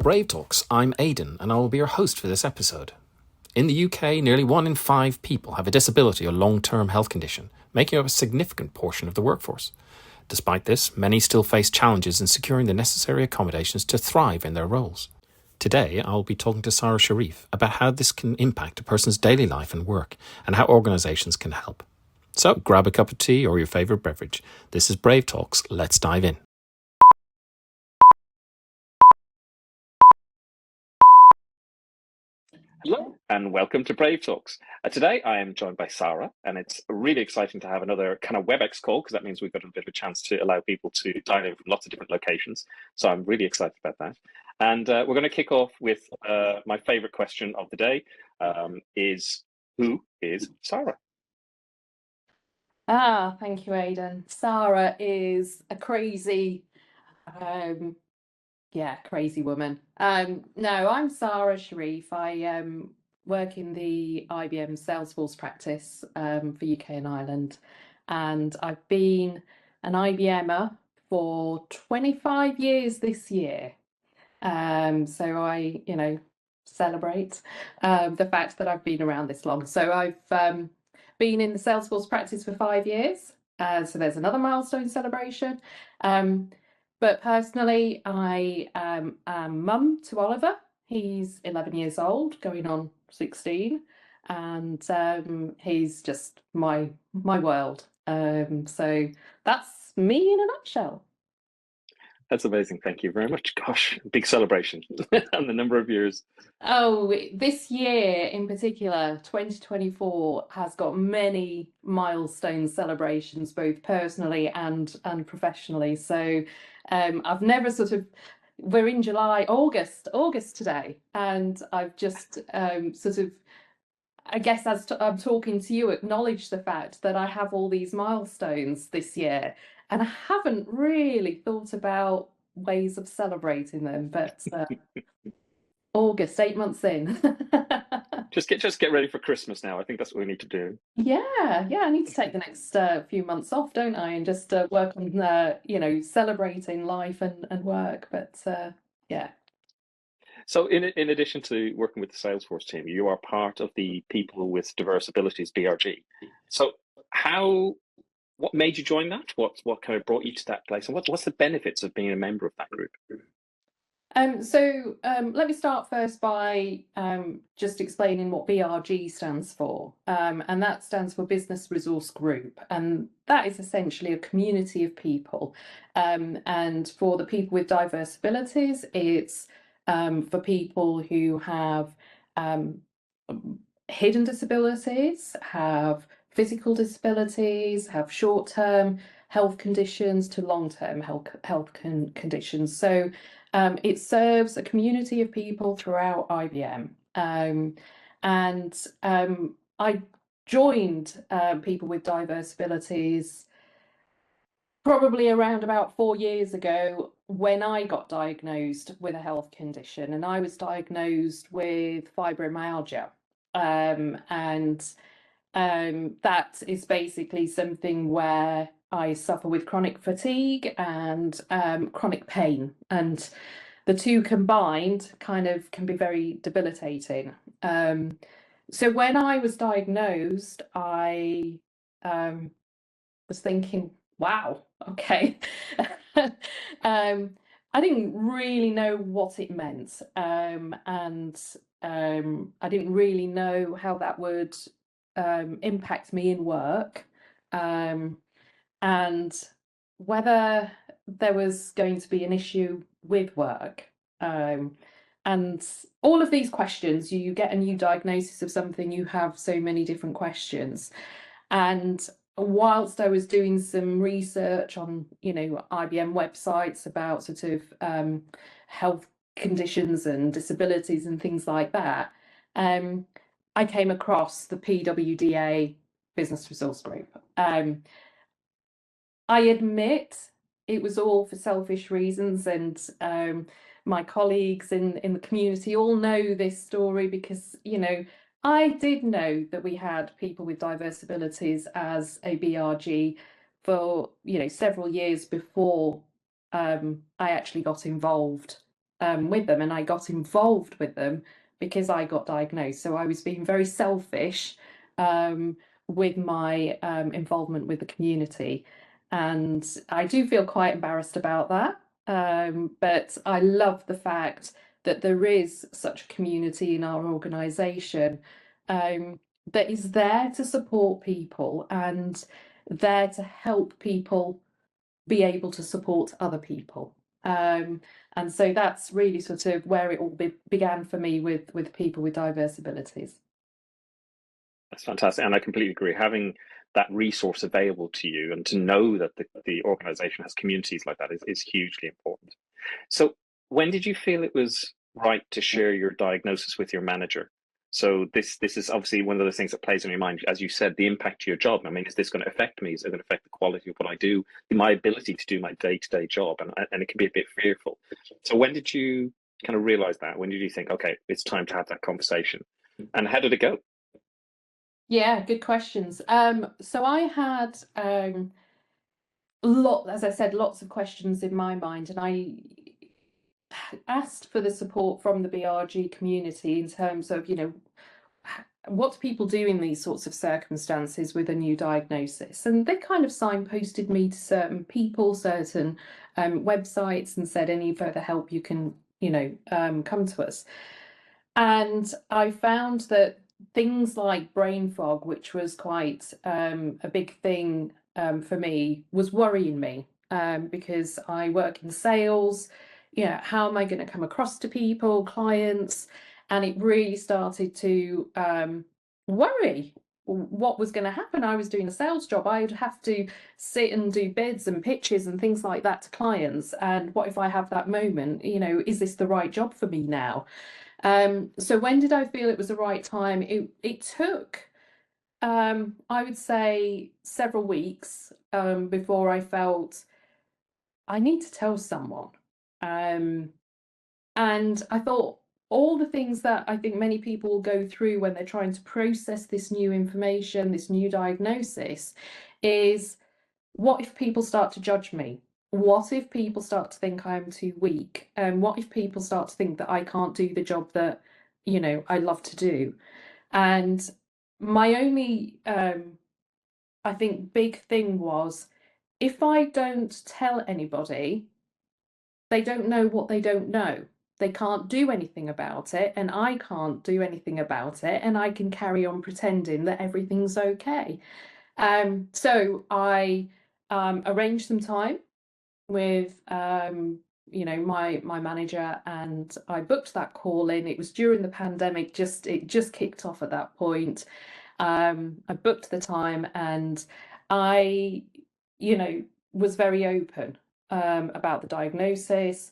Brave Talks. I'm Aidan, and I will be your host for this episode. In the UK, nearly 1 in 5 people have a disability or long-term health condition, making up a significant portion of the workforce. Despite this, many still face challenges in securing the necessary accommodations to thrive in their roles. Today, I'll be talking to Sarah Sharif about how this can impact a person's daily life and work, and how organisations can help. So, grab a cup of tea or your favourite beverage. This is Brave Talks. Let's dive in. Hello and welcome to Brave Talks. Today I am joined by Sarah, and it's really exciting to have another kind of WebEx call, because that means we've got a bit of a chance to allow people to dial in from lots of different locations. So I'm really excited about that. And we're going to kick off with my favorite question of the day, is who is Sarah? Thank you, Aidan. Sarah is a crazy woman. No, I'm Sarah Sharif. I work in the IBM Salesforce practice for UK and Ireland, and I've been an IBMer for 25 years this year. So I, celebrate the fact that I've been around this long. So I've been in the Salesforce practice for 5 years. So there's another milestone celebration. But personally, I am mum to Oliver. He's 11 years old, going on 16, and he's just my world. So that's me in a nutshell. That's amazing. Thank you very much. Gosh, big celebration and the number of years. Oh, this year in particular, 2024, has got many milestone celebrations, both personally and professionally. So I've never we're in August today, and I've just I guess as I'm talking to you, acknowledge the fact that I have all these milestones this year, and I haven't really thought about ways of celebrating them, but August, 8 months in. Just get ready for Christmas now. I think that's what we need to do. Yeah, I need to take the next few months off, don't I? And just work on, celebrating life and work. But yeah. So in addition to working with the Salesforce team, you are part of the People with Diverse Abilities, BRG. So what made you join that? What kind of brought you to that place? And what's the benefits of being a member of that group? Let me start first by just explaining what BRG stands for. And that stands for Business Resource Group. And that is essentially a community of people. And for the people with diverse abilities, it's for people who have hidden disabilities, have physical disabilities, have short-term health conditions to long-term health conditions. So it serves a community of people throughout IBM. I joined People with Diverse Abilities probably around about 4 years ago, when I got diagnosed with a health condition, and I was diagnosed with fibromyalgia. That is basically something where I suffer with chronic fatigue and chronic pain, and the two combined kind of can be very debilitating. So when I was diagnosed, I was thinking, wow, okay. I didn't really know what it meant, and I didn't really know how that would impact me in work, and whether there was going to be an issue with work. And all of these questions, you get a new diagnosis of something, you have so many different questions. And whilst I was doing some research on, IBM websites about sort of health conditions and disabilities and things like that, I came across the PWDA Business Resource Group. I admit it was all for selfish reasons, and my colleagues in the community all know this story because, I did know that we had People with Diverse Abilities as a BRG for, several years before I actually got involved with them, and I got involved with them because I got diagnosed. So I was being very selfish um, with my involvement with the community. And I do feel quite embarrassed about that. But I love the fact that there is such a community in our organisation um, that is there to support people and there to help people be able to support other people. And so that's really sort of where it all began for me with people with diverse abilities. That's fantastic. And I completely agree. Having that resource available to you and to know that the organization has communities like that is hugely important. So when did you feel it was right to share your diagnosis with your manager? So this is obviously one of the things that plays on your mind, as you said, the impact to your job. I mean, is this going to affect me? Is it going to affect the quality of what I do, my ability to do my day-to-day job? And it can be a bit fearful. So when did you kind of realize that? When did you think, okay, it's time to have that conversation? And how did it go? Yeah, good questions. So I had as I said, lots of questions in my mind, and I asked for the support from the BRG community in terms of, what do people do in these sorts of circumstances with a new diagnosis? And they kind of signposted me to certain people, certain websites, and said, any further help you can, come to us. And I found that things like brain fog, which was quite a big thing for me, was worrying me because I work in sales. How am I going to come across to people, clients? And it really started to worry what was going to happen. I was doing a sales job. I would have to sit and do bids and pitches and things like that to clients. And what if I have that moment? Is this the right job for me now? So when did I feel it was the right time? It took, I would say, several weeks before I felt I need to tell someone. And I thought all the things that I think many people go through when they're trying to process this new information, this new diagnosis, is what if people start to judge me? What if people start to think I'm too weak? And what if people start to think that I can't do the job that, I love to do? And my only, I think, big thing was if I don't tell anybody, they don't know what they don't know. They can't do anything about it, and I can't do anything about it, and I can carry on pretending that everything's okay. So I arranged some time with my manager, and I booked that call in. It was during the pandemic, it just kicked off at that point. I booked the time, and I, was very open about the diagnosis.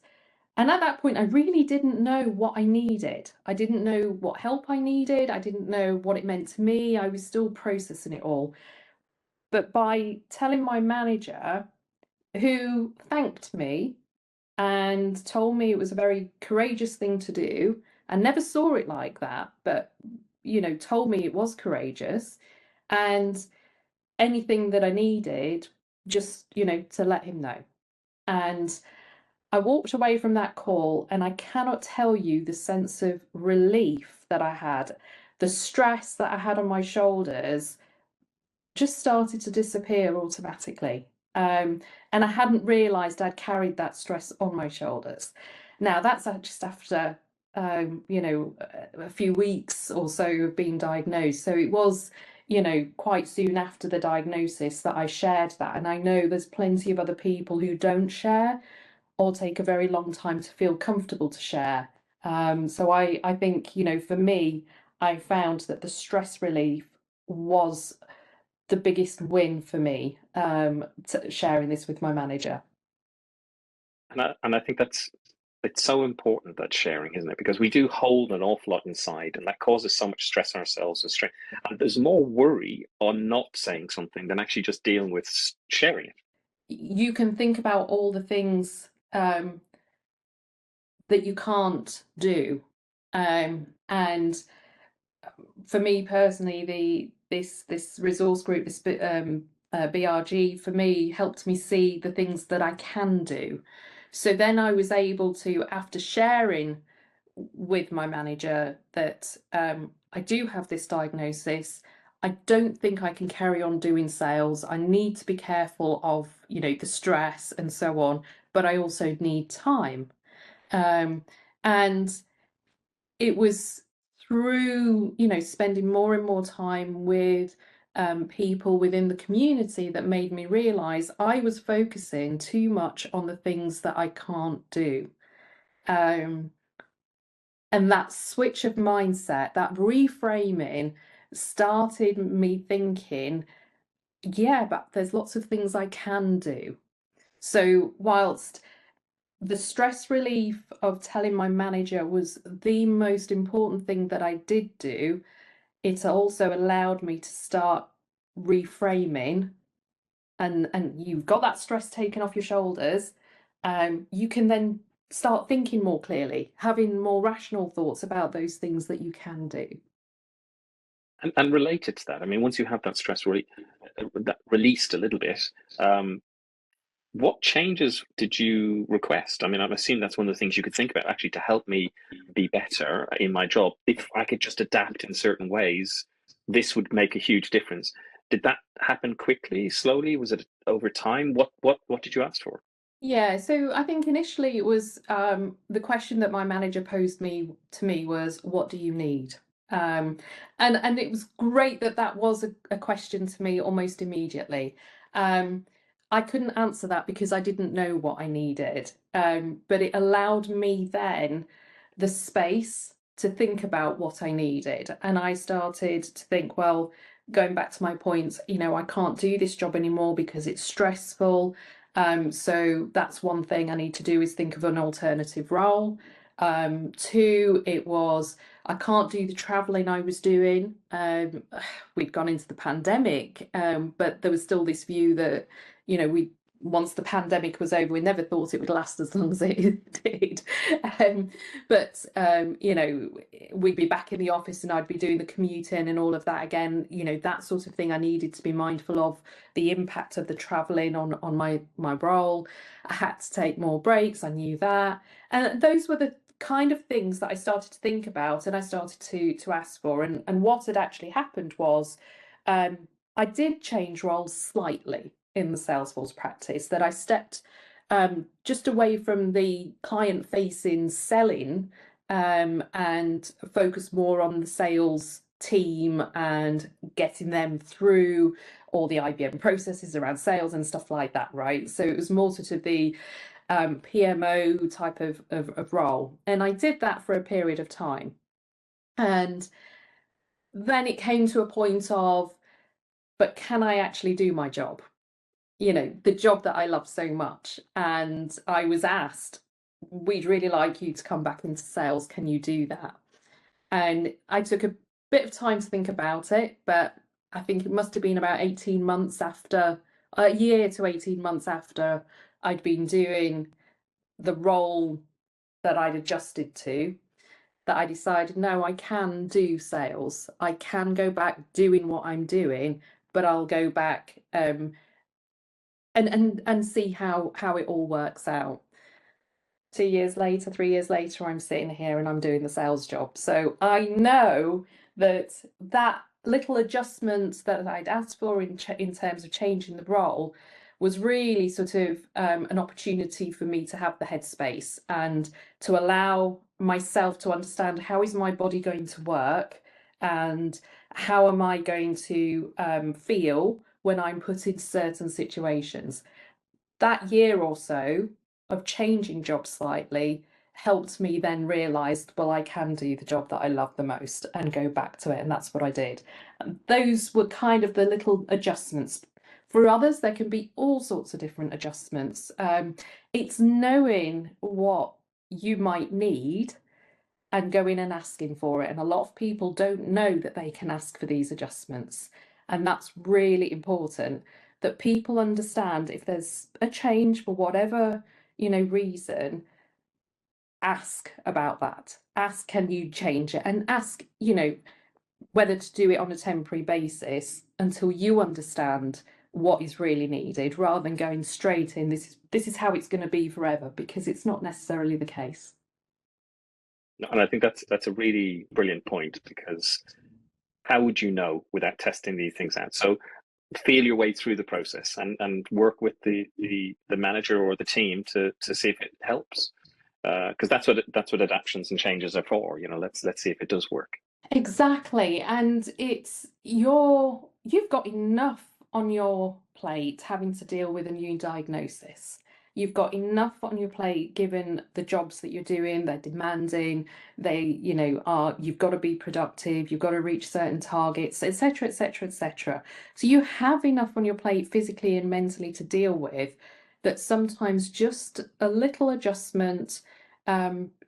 And at that point, I really didn't know what I needed. I didn't know what help I needed. I didn't know what it meant to me. I was still processing it all. But by telling my manager, who thanked me and told me it was a very courageous thing to do, and never saw it like that, but told me it was courageous, and anything that I needed, just to let him know. And I walked away from that call, and I cannot tell you the sense of relief that I had. The stress that I had on my shoulders just started to disappear automatically. And I hadn't realised I'd carried that stress on my shoulders. Now, that's just after, a few weeks or so of being diagnosed. So it was, quite soon after the diagnosis that I shared that. And I know there's plenty of other people who don't share or take a very long time to feel comfortable to share. So I think, for me, I found that the stress relief was the biggest win for me, sharing this with my manager. And I think it's so important, that sharing, isn't it? Because we do hold an awful lot inside, and that causes so much stress on ourselves and stress. And there's more worry on not saying something than actually just dealing with sharing it. You can think about all the things that you can't do, and for me personally, this resource group, this BRG, for me helped me see the things that I can do. So then I was able to, after sharing with my manager that I do have this diagnosis, I don't think I can carry on doing sales. I need to be careful of, the stress and so on, but I also need time. And it was through, spending more and more time with people within the community that made me realize I was focusing too much on the things that I can't do. Um, and that switch of mindset, that reframing, started me thinking, yeah, but there's lots of things I can do. So whilst the stress relief of telling my manager was the most important thing that I did do, it also allowed me to start reframing, and you've got that stress taken off your shoulders. You can then start thinking more clearly, having more rational thoughts about those things that you can do. And related to that, I mean, once you have that that released a little bit, what changes did you request? I mean, I'm assuming that's one of the things you could think about actually to help me be better in my job. If I could just adapt in certain ways, this would make a huge difference. Did that happen quickly, slowly? Was it over time? What did you ask for? Yeah, so I think initially it was the question that my manager posed to me was, "What do you need?" Um, and it was great that that was a question to me almost immediately. I couldn't answer that because I didn't know what I needed, but it allowed me then the space to think about what I needed, and I started to think, well, going back to my point, I can't do this job anymore because it's stressful. So that's one thing I need to do is think of an alternative role. Two, it was I can't do the traveling I was doing. We'd gone into the pandemic, but there was still this view that, we once the pandemic was over, we never thought it would last as long as it did. But we'd be back in the office and I'd be doing the commuting and all of that again. That sort of thing I needed to be mindful of the impact of the traveling on my role. I had to take more breaks. I knew that, and those were the kind of things that I started to think about and I started to ask for. And what had actually happened was I did change roles slightly in the Salesforce practice, that I stepped just away from the client facing selling and focused more on the sales team and getting them through all the IBM processes around sales and stuff like that, right? So it was more sort of the PMO type of role. And I did that for a period of time. And then it came to a point of, but can I actually do my job? The job that I love so much. And I was asked, we'd really like you to come back into sales. Can you do that? And I took a bit of time to think about it, but I think it must have been about 18 months after, a year to 18 months after I'd been doing the role that I'd adjusted to, that I decided, no, I can do sales. I can go back doing what I'm doing, but I'll go back and see how it all works out. 2 years later, 3 years later, I'm sitting here and I'm doing the sales job. So I know that that little adjustment that I'd asked for in terms of changing the role was really sort of an opportunity for me to have the headspace and to allow myself to understand, how is my body going to work and how am I going to feel when I'm put in certain situations. That year or so of changing jobs slightly helped me then realize, well, I can do the job that I love the most and go back to it. And that's what I did. And those were kind of the little adjustments. For others, there can be all sorts of different adjustments. It's knowing what you might need and going and asking for it. And a lot of people don't know that they can ask for these adjustments. And that's really important, that people understand if there's a change for whatever, reason, ask about that. Ask, can you change it? And ask, whether to do it on a temporary basis until you understand what is really needed, rather than going straight in, this is how it's going to be forever, because it's not necessarily the case. And I think that's a really brilliant point, because how would you know without testing these things out? So feel your way through the process and work with the manager or the team to see if it helps, because that's what adaptations and changes are for. Let's see if it does work. Exactly, and you've got enough on your plate having to deal with a new diagnosis. You've got enough on your plate given the jobs that you're doing, they're demanding, you've got to be productive, you've got to reach certain targets, etc., etc., etc. So you have enough on your plate physically and mentally to deal with, that sometimes just a little adjustment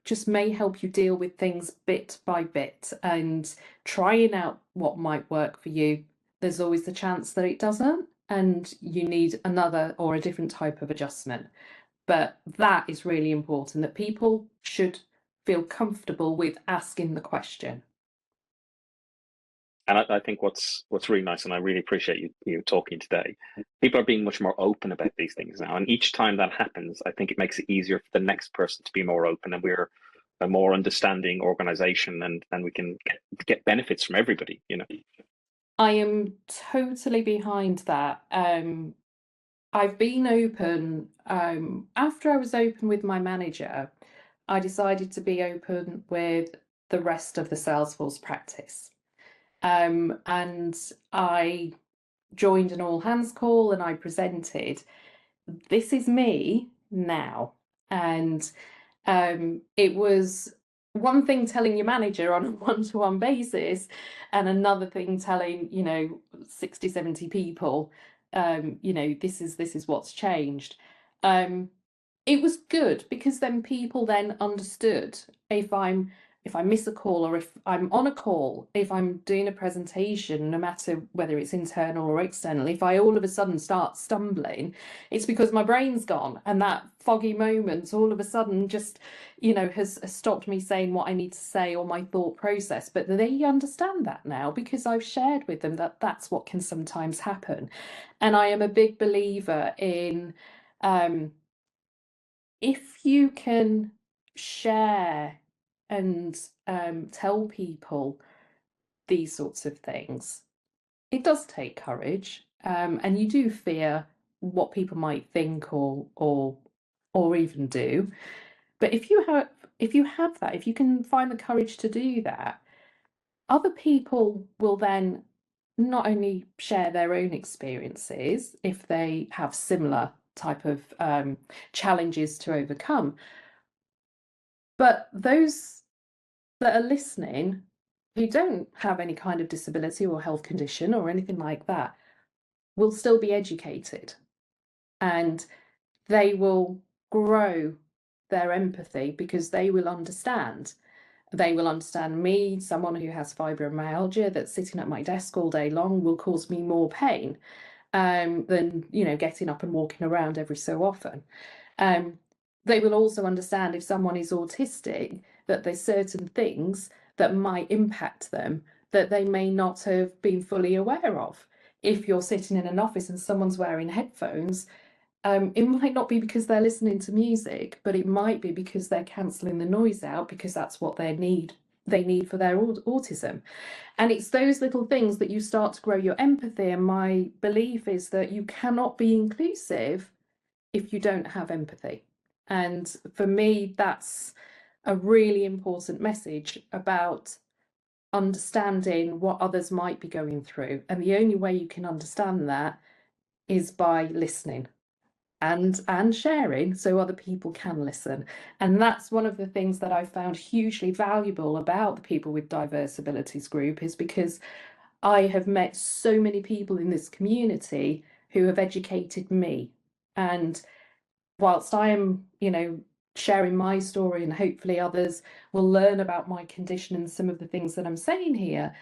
just may help you deal with things bit by bit, and trying out what might work for you. There's always the chance that it doesn't, and you need another or a different type of adjustment. But that is really important, that people should feel comfortable with asking the question. And I think what's really nice, and I really appreciate you talking today, people are being much more open about these things now. And each time that happens, I think it makes it easier for the next person to be more open, and we're a more understanding organization, and we can get benefits from everybody. I am totally behind that. I've been open. After I was open with my manager, I decided to be open with the rest of the Salesforce practice. And I joined an all hands call, and I presented, this is me now. And it was one thing telling your manager on a one-to-one basis, and another thing telling 60, 70 people, this is what's changed. It was good, because then people then understood, if I miss a call, or if I'm on a call, if I'm doing a presentation, no matter whether it's internal or external, if I all of a sudden start stumbling, it's because my brain's gone, and that foggy moment all of a sudden just has stopped me saying what I need to say, or my thought process. But they understand that now, because I've shared with them that that's what can sometimes happen. And I am a big believer in if you can share and tell people these sorts of things, it does take courage, and you do fear what people might think or even do. But if you have that, if you can find the courage to do that, other people will then not only share their own experiences if they have similar type of challenges to overcome, but those that are listening who don't have any kind of disability or health condition or anything like that will still be educated, and they will grow their empathy, because they will understand. They will understand me, someone who has fibromyalgia, that sitting at my desk all day long will cause me more pain than getting up and walking around every so often. They will also understand, if someone is autistic, that there's certain things that might impact them that they may not have been fully aware of. If you're sitting in an office and someone's wearing headphones, it might not be because they're listening to music, but it might be because they're cancelling the noise out, because that's what they need for their autism. And it's those little things that you start to grow your empathy. And my belief is that you cannot be inclusive if you don't have empathy. And for me, that's a really important message about understanding what others might be going through. And the only way you can understand that is by listening and sharing, so other people can listen. And that's one of the things that I found hugely valuable about the People with Diverse Abilities group, is because I have met so many people in this community who have educated me. And whilst I am, sharing my story, and hopefully others will learn about my condition and some of the things that I'm saying here,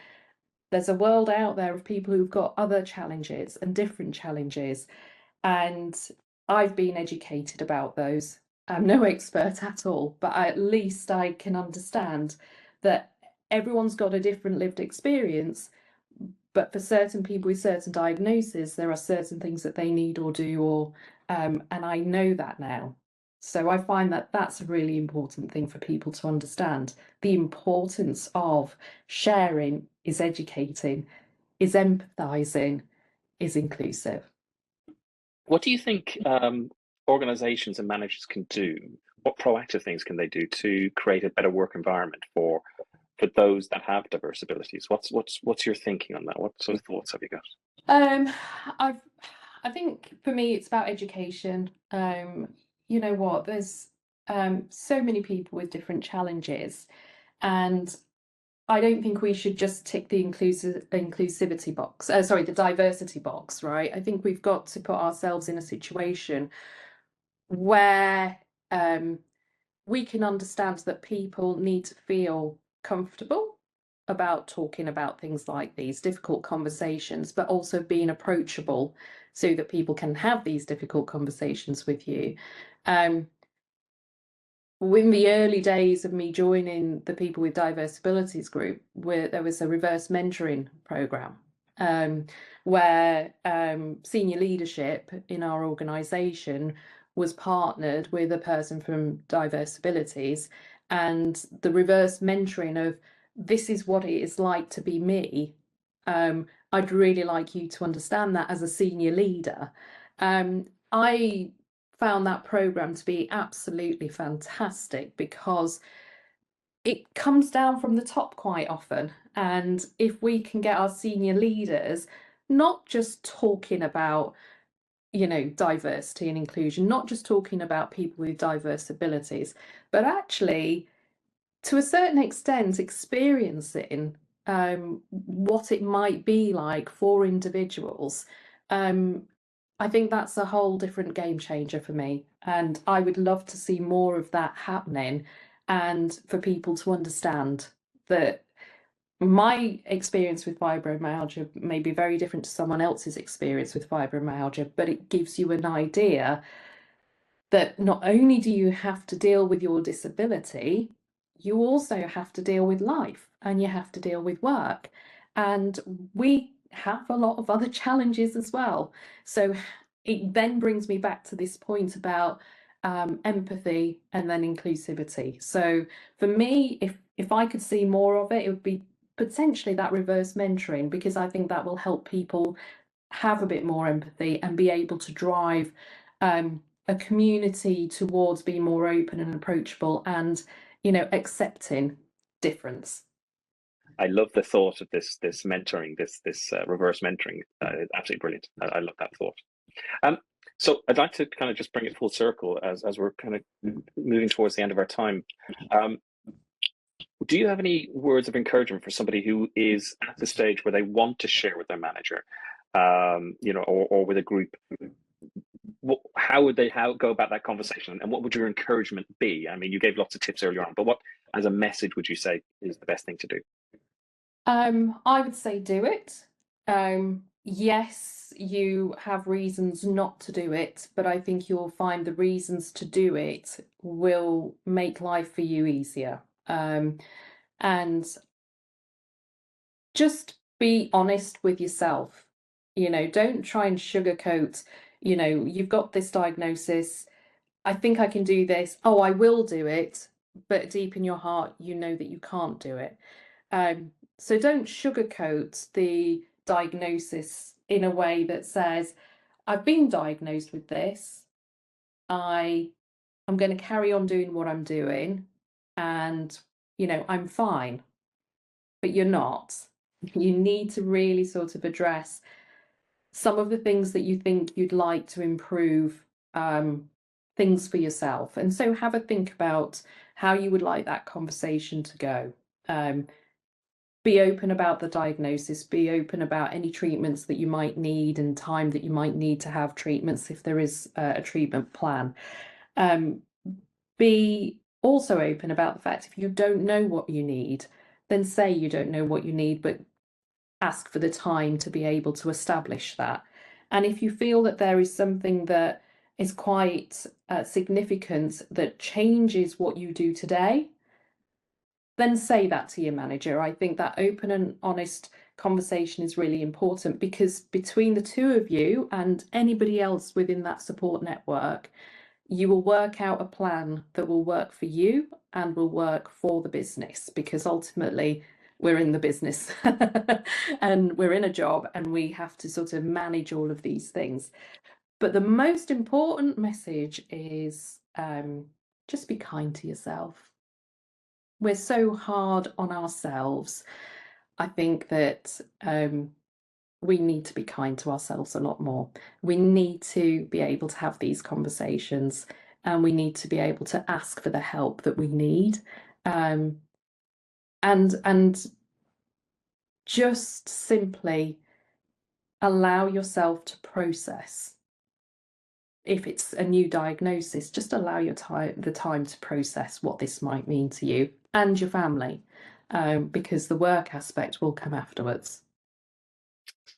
there's a world out there of people who've got other challenges and different challenges. And I've been educated about those. I'm no expert at all, but at least I can understand that everyone's got a different lived experience, But for certain people with certain diagnoses, there are certain things that they need or do, or and I know that now. So I find that that's a really important thing for people to understand. The importance of sharing is educating, is empathizing, is inclusive. What do you think organizations and managers can do? What proactive things can they do to create a better work environment for those that have diverse abilities? What's your thinking on that? What sort of thoughts have you got? I think for me it's about education. You know what, there's so many people with different challenges, and I don't think we should just tick the inclusivity box, sorry, the diversity box, right? I think we've got to put ourselves in a situation where we can understand that people need to feel comfortable about talking about things like these difficult conversations, but also being approachable so that people can have these difficult conversations with you. In the early days of me joining the People with Diverse Abilities group, where there was a reverse mentoring program, where senior leadership in our organisation was partnered with a person from diverse abilities, and the reverse mentoring of this is what it is like to be me. I'd really like you to understand that as a senior leader. I found that program to be absolutely fantastic because it comes down from the top quite often. And if we can get our senior leaders not just talking about, you know, diversity and inclusion, not just talking about people with diverse abilities, but actually to a certain extent experiencing what it might be like for individuals, I think that's a whole different game changer for me. And I would love to see more of that happening, and for people to understand that my experience with fibromyalgia may be very different to someone else's experience with fibromyalgia, but it gives you an idea that not only do you have to deal with your disability, you also have to deal with life and you have to deal with work. And we have a lot of other challenges as well. So it then brings me back to this point about empathy and then inclusivity. So for me, if I could see more of it, it would be potentially that reverse mentoring, because I think that will help people have a bit more empathy and be able to drive a community towards being more open and approachable and, you know, accepting difference. I love the thought of this mentoring, this reverse mentoring. Absolutely brilliant. I love that thought. So I'd like to kind of just bring it full circle as we're kind of moving towards the end of our time. Do you have any words of encouragement for somebody who is at the stage where they want to share with their manager, you know, or with a group? How would they go about that conversation, and what would your encouragement be? I mean, you gave lots of tips earlier on, but what, as a message, would you say is the best thing to do? I would say do it. Yes, you have reasons not to do it, but I think you'll find the reasons to do it will make life for you easier. And just be honest with yourself. You know, don't try and sugarcoat, you know, you've got this diagnosis. I think I can do this. Oh, I will do it. But deep in your heart, you know that you can't do it. So don't sugarcoat the diagnosis in a way that says, I've been diagnosed with this. I'm going to carry on doing what I'm doing. And, you know, I'm fine. But you're not. You need to really sort of address some of the things that you think you'd like to improve, things for yourself. And so have a think about how you would like that conversation to go. Be open about the diagnosis, be open about any treatments that you might need and time that you might need to have treatments if there is a treatment plan. Be also open about the fact if you don't know what you need, then say you don't know what you need, but ask for the time to be able to establish that. And if you feel that there is something that is quite significant that changes what you do today, then say that to your manager. I think that open and honest conversation is really important, because between the two of you and anybody else within that support network, you will work out a plan that will work for you and will work for the business, because ultimately we're in the business and we're in a job and we have to sort of manage all of these things. But the most important message is just be kind to yourself. We're so hard on ourselves. I think that we need to be kind to ourselves a lot more. We need to be able to have these conversations, and we need to be able to ask for the help that we need. And just simply allow yourself to process. If it's a new diagnosis, just allow the time to process what this might mean to you and your family, because the work aspect will come afterwards.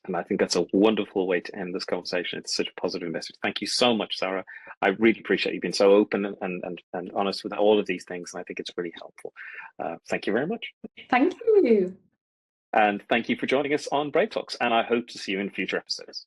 And I think that's a wonderful way to end this conversation. It's such a positive message. Thank you so much, Sarah. I really appreciate you being so open and honest with all of these things. And I think it's really helpful. Thank you very much. Thank you. And thank you for joining us on Brave Talks. And I hope to see you in future episodes.